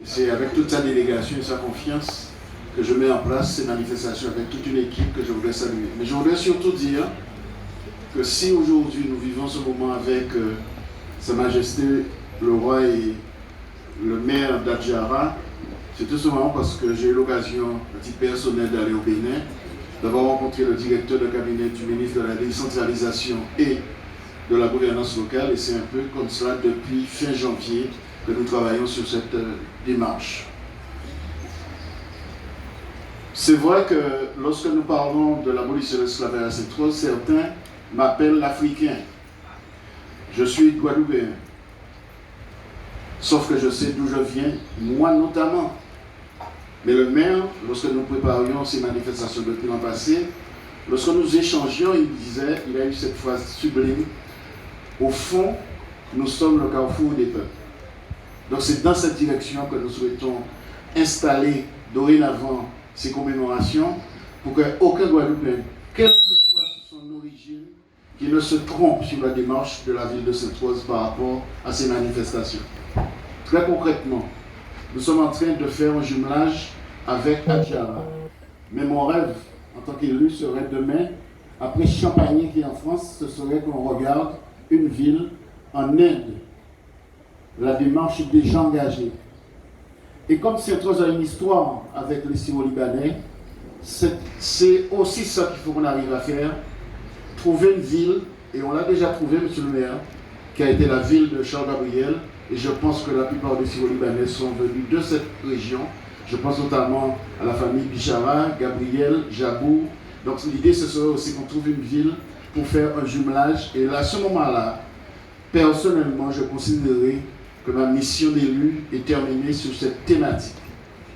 C'est avec toute sa délégation et sa confiance que je mets en place ces manifestations avec toute une équipe que je voudrais saluer. Mais je voudrais surtout dire que si aujourd'hui nous vivons ce moment avec Sa Majesté le roi et le maire d'Adjara, c'est tout simplement parce que j'ai eu l'occasion, à titre personnel, d'aller au Bénin, d'avoir rencontré le directeur de cabinet du ministre de la décentralisation et de la gouvernance locale, et c'est un peu comme cela depuis fin janvier que nous travaillons sur cette démarche. C'est vrai que lorsque nous parlons de l'abolition de l'esclavage à Sainte-Rose, certains m'appellent l'Africain. Je suis Guadeloupéen. Sauf que je sais d'où je viens, moi notamment. Mais le maire, lorsque nous préparions ces manifestations depuis l'an passé, lorsque nous échangions, il disait, il a eu cette phrase sublime, au fond, nous sommes le carrefour des peuples. Donc c'est dans cette direction que nous souhaitons installer dorénavant ces commémorations pour qu'aucun Guadeloupéen, quelle que soit son origine, qui ne se trompe sur la démarche de la ville de Sainte-Rose par rapport à ces manifestations. Très concrètement, nous sommes en train de faire un jumelage avec Adjara. Mais mon rêve, en tant qu'élu, serait demain, après Champagny qui est en France, ce serait qu'on regarde une ville en Inde. La démarche est déjà engagée. Et comme Sainte-Rose a une histoire avec les Syro-Libanais, c'est aussi ça qu'il faut qu'on arrive à faire. Trouver une ville, et on l'a déjà trouvé, monsieur le maire, qui a été la ville de Charles Gabriel, et je pense que la plupart des Syro-Libanais sont venus de cette région. Je pense notamment à la famille Bichara, Gabriel, Jabou. Donc l'idée, ce serait aussi qu'on trouve une ville pour faire un jumelage. Et là, à ce moment-là, personnellement, je considérais que ma mission d'élu est terminée sur cette thématique.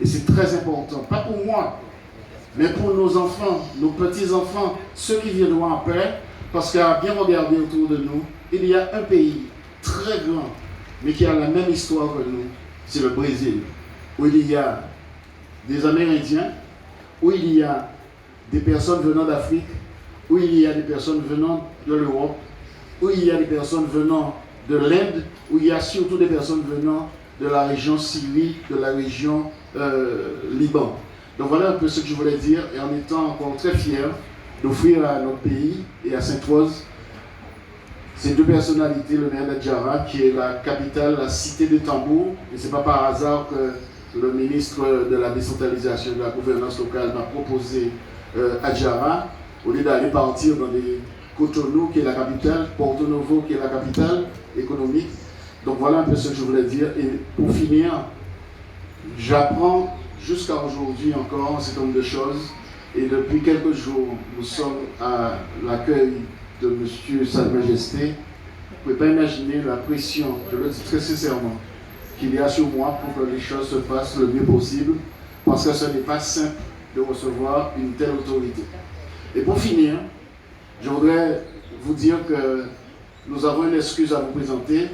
Et c'est très important, pas pour moi, mais pour nos enfants, nos petits-enfants, ceux qui viendront après, parce qu'à bien regarder autour de nous, il y a un pays très grand, mais qui a la même histoire que nous, c'est le Brésil, où il y a des Amérindiens, où il y a des personnes venant d'Afrique, où il y a des personnes venant de l'Europe, où il y a des personnes venant de l'Inde, où il y a surtout des personnes venant de la région Syrie, de la région Liban. Donc voilà un peu ce que je voulais dire, et en étant encore très fier d'offrir à notre pays et à Sainte-Rose ces deux personnalités, le maire d'Adjara, qui est la capitale, la cité des tambours, et ce n'est pas par hasard que le ministre de la décentralisation et de la gouvernance locale m'a proposé Adjara, au lieu d'aller partir dans des Cotonou, qui est la capitale, Porto Novo, qui est la capitale économique. Donc voilà un peu ce que je voulais dire. Et pour finir, j'apprends jusqu'à aujourd'hui encore un certain nombre de choses. Et depuis quelques jours, nous sommes à l'accueil de M. Sa Majesté. Vous ne pouvez pas imaginer la pression, je le dis très sincèrement, qu'il y a sur moi pour que les choses se passent le mieux possible, parce que ce n'est pas simple de recevoir une telle autorité. Et pour finir, je voudrais vous dire que nous avons une excuse à vous présenter.